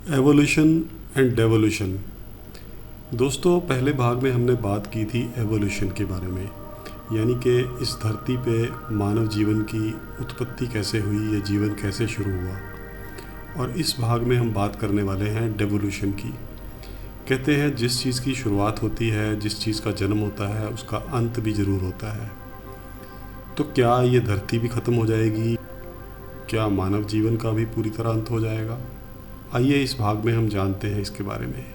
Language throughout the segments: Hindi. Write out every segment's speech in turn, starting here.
Evolution and devolution. दोस्तों, पहले भाग में हमने बात की थी एवोल्यूशन के बारे में, यानी कि इस धरती पे मानव जीवन की उत्पत्ति कैसे हुई, या जीवन कैसे शुरू हुआ। और इस भाग में हम बात करने वाले हैं डेवोल्यूशन की। कहते हैं जिस चीज़ की शुरुआत होती है, जिस चीज़ का जन्म होता है, उसका अंत भी ज़रूर होता है। तो क्या ये धरती भी ख़त्म हो जाएगी? क्या मानव जीवन का भी पूरी तरह अंत हो जाएगा? आइए इस भाग में हम जानते हैं इसके बारे में।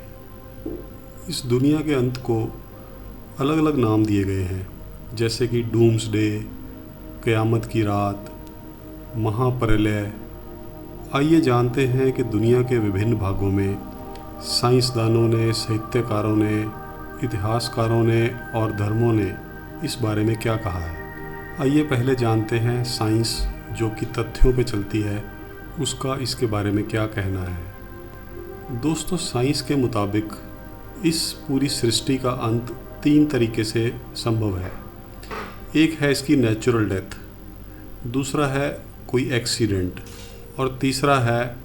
इस दुनिया के अंत को अलग अलग नाम दिए गए हैं, जैसे कि डूम्सडे, क़यामत की रात, महाप्रलय। आइए जानते हैं कि दुनिया के विभिन्न भागों में साइंसदानों ने, साहित्यकारों ने, इतिहासकारों ने और धर्मों ने इस बारे में क्या कहा है। आइए पहले जानते हैं साइंस, जो कि तथ्यों पे चलती है, उसका इसके बारे में क्या कहना है। दोस्तों, साइंस के मुताबिक इस पूरी सृष्टि का अंत 3 तरीके से संभव है। एक है इसकी नेचुरल डेथ, दूसरा है कोई एक्सीडेंट, और तीसरा है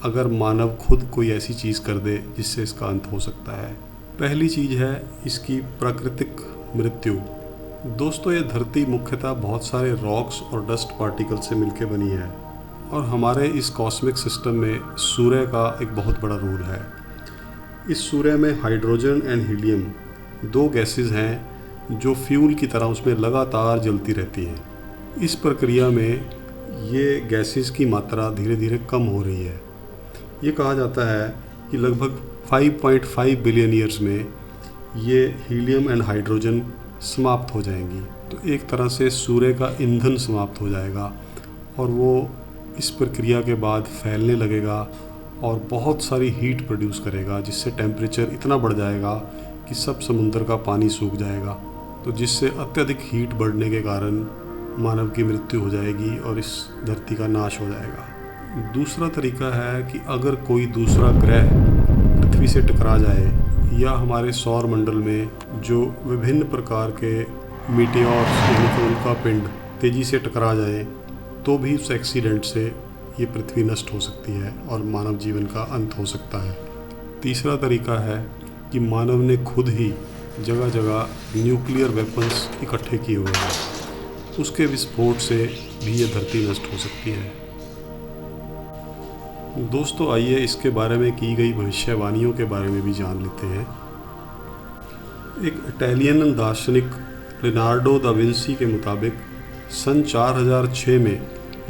अगर मानव खुद कोई ऐसी चीज़ कर दे जिससे इसका अंत हो सकता है। पहली चीज़ है इसकी प्राकृतिक मृत्यु। दोस्तों, ये धरती मुख्यतः बहुत सारे रॉक्स और डस्ट पार्टिकल से मिलकर बनी है, और हमारे इस कॉस्मिक सिस्टम में सूर्य का एक बहुत बड़ा रोल है। इस सूर्य में हाइड्रोजन एंड हीलियम 2 गैसेस हैं जो फ्यूल की तरह उसमें लगातार जलती रहती हैं। इस प्रक्रिया में ये गैसेस की मात्रा धीरे धीरे कम हो रही है। ये कहा जाता है कि लगभग 5.5 बिलियन ईयर्स में ये हीलियम एंड हाइड्रोजन समाप्त हो जाएंगी। तो एक तरह से सूर्य का ईंधन समाप्त हो जाएगा, और वो इस प्रक्रिया के बाद फैलने लगेगा और बहुत सारी हीट प्रोड्यूस करेगा, जिससे टेम्परेचर इतना बढ़ जाएगा कि सब समुद्र का पानी सूख जाएगा। तो जिससे अत्यधिक हीट बढ़ने के कारण मानव की मृत्यु हो जाएगी और इस धरती का नाश हो जाएगा। दूसरा तरीका है कि अगर कोई दूसरा ग्रह पृथ्वी से टकरा जाए, या हमारे सौर मंडल में जो विभिन्न प्रकार के मीटियोर्स यानी कि उनका पिंड तेज़ी से टकरा जाए, तो भी उस एक्सीडेंट से ये पृथ्वी नष्ट हो सकती है और मानव जीवन का अंत हो सकता है। तीसरा तरीका है कि मानव ने खुद ही जगह जगह न्यूक्लियर वेपन्स इकट्ठे किए हुए हैं, उसके विस्फोट से भी ये धरती नष्ट हो सकती है। दोस्तों, आइए इसके बारे में की गई भविष्यवाणियों के बारे में भी जान लेते हैं। एक इटालियन दार्शनिक लियोनार्डो दा विंसी के मुताबिक सन 4006 में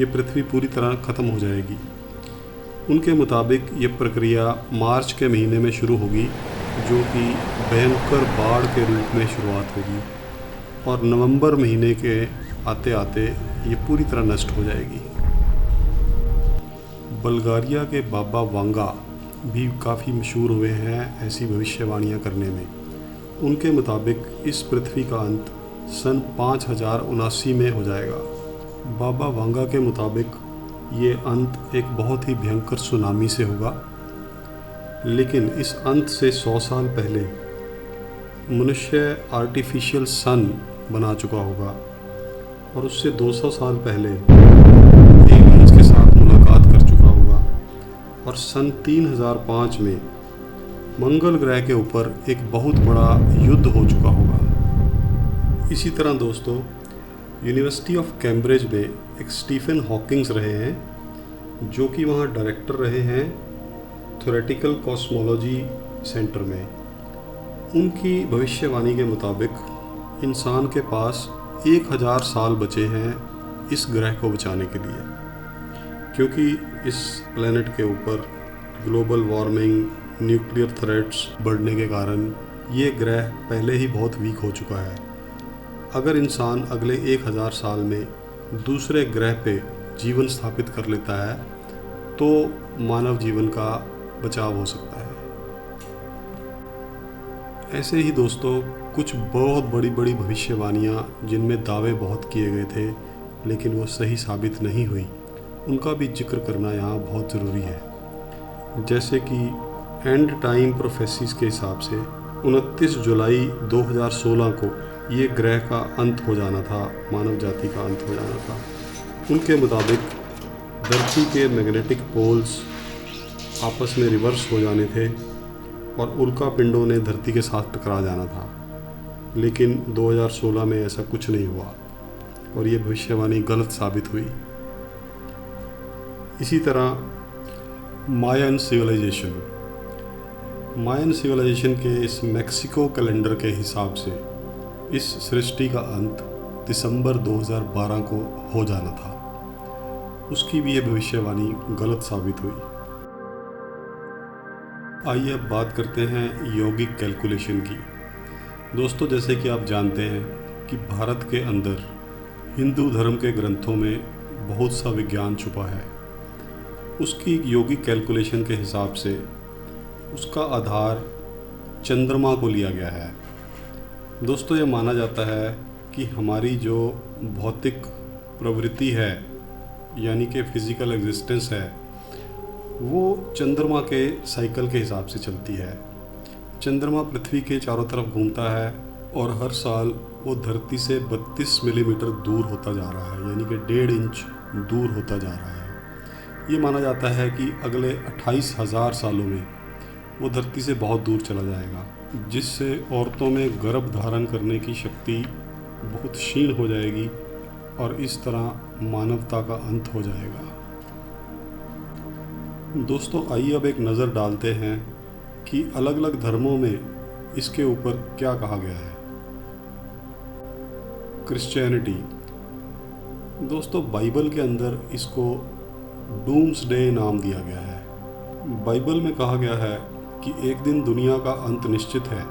ये पृथ्वी पूरी तरह ख़त्म हो जाएगी। उनके मुताबिक ये प्रक्रिया मार्च के महीने में शुरू होगी, जो कि भयंकर बाढ़ के रूप में शुरुआत होगी, और नवंबर महीने के आते आते ये पूरी तरह नष्ट हो जाएगी। बल्गारिया के बाबा वांगा भी काफ़ी मशहूर हुए हैं ऐसी भविष्यवाणियाँ करने में। उनके मुताबिक इस पृथ्वी का अंत सन 5079 में हो जाएगा। बाबा वांगा के मुताबिक ये अंत एक बहुत ही भयंकर सुनामी से होगा, लेकिन इस अंत से 100 साल पहले मनुष्य आर्टिफिशियल सन बना चुका होगा, और उससे 200 साल पहले एलियंस के साथ मुलाकात कर चुका होगा, और सन 3005 में मंगल ग्रह के ऊपर एक बहुत बड़ा युद्ध हो चुका होगा। इसी तरह दोस्तों, यूनिवर्सिटी ऑफ कैम्ब्रिज में एक स्टीफन हॉकिंग्स रहे हैं, जो कि वहाँ डायरेक्टर रहे हैं थ्योरेटिकल कॉस्मोलॉजी सेंटर में। उनकी भविष्यवाणी के मुताबिक इंसान के पास 1000 साल बचे हैं इस ग्रह को बचाने के लिए, क्योंकि इस प्लेनेट के ऊपर ग्लोबल वार्मिंग, न्यूक्लियर थ्रेट्स बढ़ने के कारण ये ग्रह पहले ही बहुत वीक हो चुका है। अगर इंसान अगले 1000 साल में दूसरे ग्रह पे जीवन स्थापित कर लेता है, तो मानव जीवन का बचाव हो सकता है। ऐसे ही दोस्तों, कुछ बहुत बड़ी बड़ी भविष्यवाणियाँ जिनमें दावे बहुत किए गए थे लेकिन वो सही साबित नहीं हुई, उनका भी जिक्र करना यहाँ बहुत ज़रूरी है। जैसे कि एंड टाइम प्रोफेसीज के हिसाब से 29 जुलाई 2016 को ये ग्रह का अंत हो जाना था, मानव जाति का अंत हो जाना था। उनके मुताबिक धरती के मैग्नेटिक पोल्स आपस में रिवर्स हो जाने थे और उल्का पिंडों ने धरती के साथ टकरा जाना था। लेकिन 2016 में ऐसा कुछ नहीं हुआ और ये भविष्यवाणी गलत साबित हुई। इसी तरह मायन सिविलाइजेशन के इस मैक्सिको कैलेंडर के हिसाब से इस सृष्टि का अंत दिसंबर 2012 को हो जाना था। उसकी भी ये भविष्यवाणी गलत साबित हुई। आइए अब बात करते हैं यौगिक कैलकुलेशन की। दोस्तों, जैसे कि आप जानते हैं कि भारत के अंदर हिंदू धर्म के ग्रंथों में बहुत सा विज्ञान छुपा है। उसकी यौगिक कैलकुलेशन के हिसाब से उसका आधार चंद्रमा को लिया गया है। दोस्तों, ये माना जाता है कि हमारी जो भौतिक प्रवृत्ति है यानी कि फिज़िकल एग्जिस्टेंस है वो चंद्रमा के साइकिल के हिसाब से चलती है। चंद्रमा पृथ्वी के चारों तरफ घूमता है और हर साल वो धरती से 32 मिलीमीटर दूर होता जा रहा है, यानी कि 1.5 इंच दूर होता जा रहा है। ये माना जाता है कि अगले 28,000 सालों में वो धरती से बहुत दूर चला जाएगा, जिससे औरतों में गर्भ धारण करने की शक्ति बहुत क्षीण हो जाएगी और इस तरह मानवता का अंत हो जाएगा। दोस्तों, आइए अब एक नज़र डालते हैं कि अलग अलग धर्मों में इसके ऊपर क्या कहा गया है। क्रिश्चियनिटी, दोस्तों बाइबल के अंदर इसको डूम्सडे नाम दिया गया है। बाइबल में कहा गया है कि एक दिन दुनिया का अंत निश्चित है।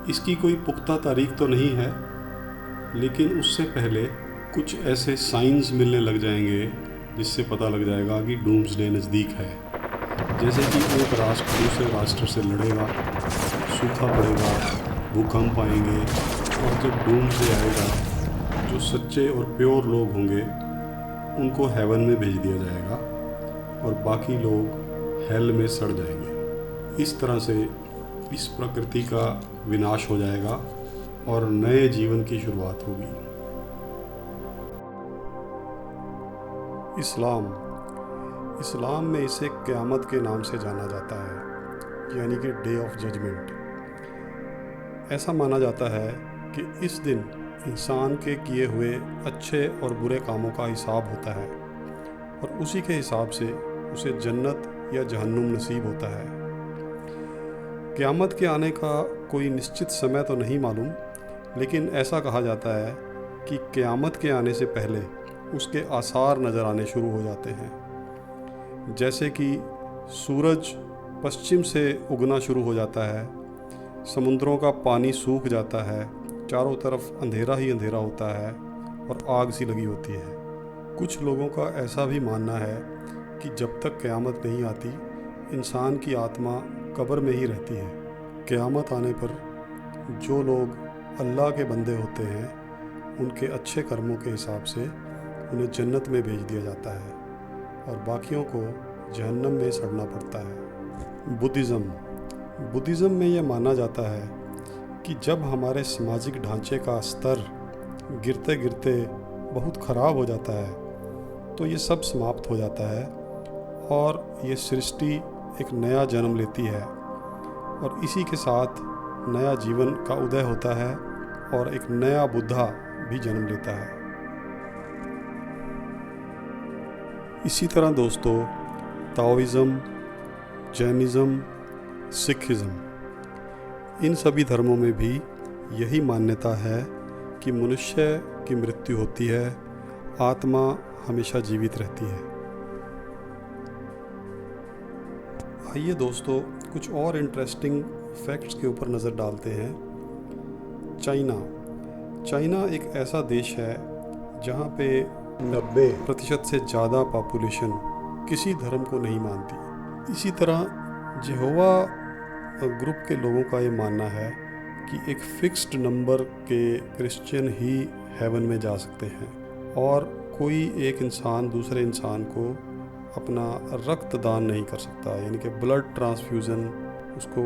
इसकी कोई पुख्ता तारीख तो नहीं है, लेकिन उससे पहले कुछ ऐसे साइंस मिलने लग जाएंगे जिससे पता लग जाएगा कि डूम्सडे नज़दीक है। जैसे कि एक राष्ट्र दूसरे राष्ट्र से लड़ेगा, सूखा पड़ेगा, भूकंप आएंगे और जब डूम्सडे आएगा जो सच्चे और प्योर लोग होंगे उनको हेवन में भेज दिया जाएगा और बाकी लोग हेल में सड़ जाएंगे। इस तरह से इस प्रकृति का विनाश हो जाएगा और नए जीवन की शुरुआत होगी। इस्लाम में इसे क़यामत के नाम से जाना जाता है, यानी कि डे ऑफ जजमेंट। ऐसा माना जाता है कि इस दिन इंसान के किए हुए अच्छे और बुरे कामों का हिसाब होता है और उसी के हिसाब से उसे जन्नत या जहन्नुम नसीब होता है। क़यामत के आने का कोई निश्चित समय तो नहीं मालूम, लेकिन ऐसा कहा जाता है कि क़यामत के आने से पहले उसके आसार नज़र आने शुरू हो जाते हैं। जैसे कि सूरज पश्चिम से उगना शुरू हो जाता है, समुद्रों का पानी सूख जाता है, चारों तरफ अंधेरा ही अंधेरा होता है और आग सी लगी होती है। कुछ लोगों का ऐसा भी मानना है कि जब तक क़यामत नहीं आती इंसान की आत्मा कब्र में ही रहती है। क़यामत आने पर जो लोग अल्लाह के बंदे होते हैं उनके अच्छे कर्मों के हिसाब से उन्हें जन्नत में भेज दिया जाता है और बाकियों को जहन्नम में सड़ना पड़ता है। बुद्धिज़्म में यह माना जाता है कि जब हमारे सामाजिक ढांचे का स्तर गिरते गिरते बहुत ख़राब हो जाता है तो ये सब समाप्त हो जाता है और ये सृष्टि एक नया जन्म लेती है और इसी के साथ नया जीवन का उदय होता है और एक नया बुद्धा भी जन्म लेता है। इसी तरह दोस्तों ताओइज़्म, जैनिज़्म, सिखिज़्म, इन सभी धर्मों में भी यही मान्यता है कि मनुष्य की मृत्यु होती है, आत्मा हमेशा जीवित रहती है। आइए दोस्तों कुछ और इंटरेस्टिंग फैक्ट्स के ऊपर नज़र डालते हैं। चाइना एक ऐसा देश है जहाँ पे 90% से ज़्यादा पॉपुलेशन किसी धर्म को नहीं मानती। इसी तरह यहोवा ग्रुप के लोगों का ये मानना है कि एक फिक्स्ड नंबर के क्रिश्चियन ही हेवन में जा सकते हैं और कोई एक इंसान दूसरे इंसान को अपना रक्त दान नहीं कर सकता, यानी कि ब्लड ट्रांसफ्यूज़न उसको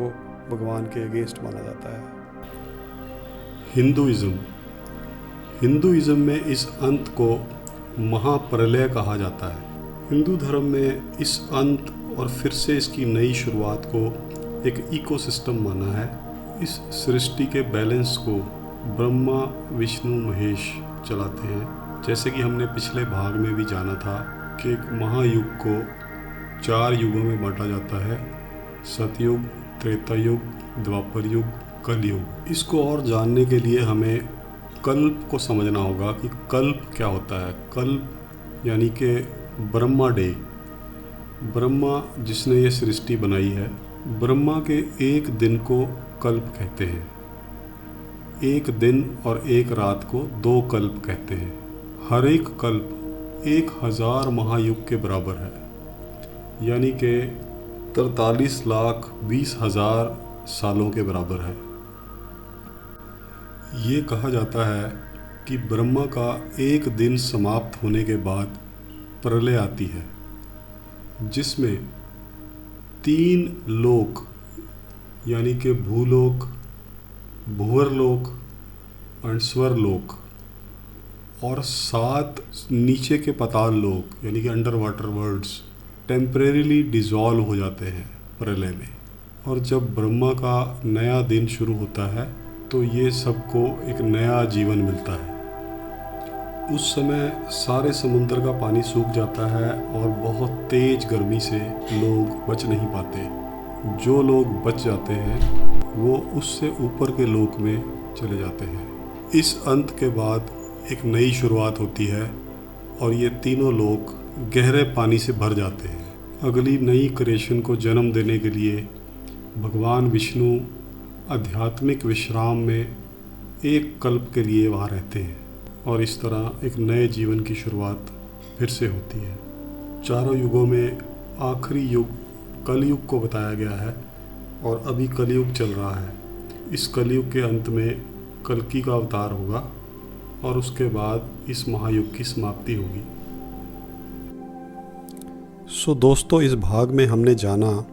भगवान के अगेंस्ट माना जाता है। हिंदुइज़्म में इस अंत को महाप्रलय कहा जाता है। हिंदू धर्म में इस अंत और फिर से इसकी नई शुरुआत को एक इकोसिस्टम माना है। इस सृष्टि के बैलेंस को ब्रह्मा विष्णु महेश चलाते हैं। जैसे कि हमने पिछले भाग में भी जाना था कि एक महायुग को 4 युगों में बांटा जाता है, सतयुग, त्रेता युग, द्वापर युग, कलयुग। इसको और जानने के लिए हमें कल्प को समझना होगा कि कल्प क्या होता है। कल्प यानी कि ब्रह्मा डे, ब्रह्मा जिसने ये सृष्टि बनाई है, ब्रह्मा के एक दिन को कल्प कहते हैं। एक दिन और एक रात को 2 कल्प कहते हैं। हर एक कल्प 1000 महायुग के बराबर है, यानी कि 43,20,000 सालों के बराबर है। ये कहा जाता है कि ब्रह्मा का एक दिन समाप्त होने के बाद प्रलय आती है, जिसमें 3 लोक यानी कि भूलोक, भूवरलोक और स्वर्लोक और 7 नीचे के पाताल लोक यानी कि under water worlds temporarily dissolve हो जाते हैं प्रलय में। और जब ब्रह्मा का नया दिन शुरू होता है तो ये सबको एक नया जीवन मिलता है। उस समय सारे समुद्र का पानी सूख जाता है और बहुत तेज़ गर्मी से लोग बच नहीं पाते। जो लोग बच जाते हैं वो उससे ऊपर के लोक में चले जाते हैं। इस अंत के बाद एक नई शुरुआत होती है और ये तीनों लोक गहरे पानी से भर जाते हैं। अगली नई क्रिएशन को जन्म देने के लिए भगवान विष्णु आध्यात्मिक विश्राम में एक कल्प के लिए वहाँ रहते हैं और इस तरह एक नए जीवन की शुरुआत फिर से होती है। चारों युगों में आखिरी युग कलयुग को बताया गया है और अभी कलयुग चल रहा है। इस कलयुग के अंत में कल्कि का अवतार होगा और उसके बाद इस महायुग की समाप्ति होगी। सो दोस्तों, इस भाग में हमने जाना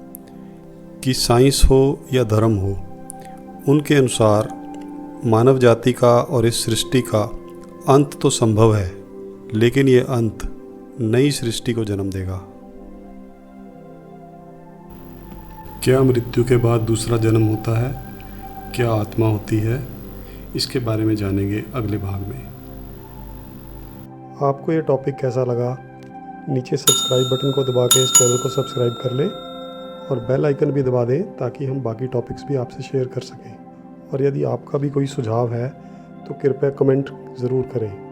कि साइंस हो या धर्म हो, उनके अनुसार मानव जाति का और इस सृष्टि का अंत तो संभव है, लेकिन ये अंत नई सृष्टि को जन्म देगा। क्या मृत्यु के बाद दूसरा जन्म होता है? क्या आत्मा होती है? इसके बारे में जानेंगे अगले भाग में। आपको ये टॉपिक कैसा लगा? नीचे सब्सक्राइब बटन को दबा के इस चैनल को सब्सक्राइब कर लें और बेल आइकन भी दबा दें ताकि हम बाकी टॉपिक्स भी आपसे शेयर कर सकें। और यदि आपका भी कोई सुझाव है तो कृपया कमेंट ज़रूर करें।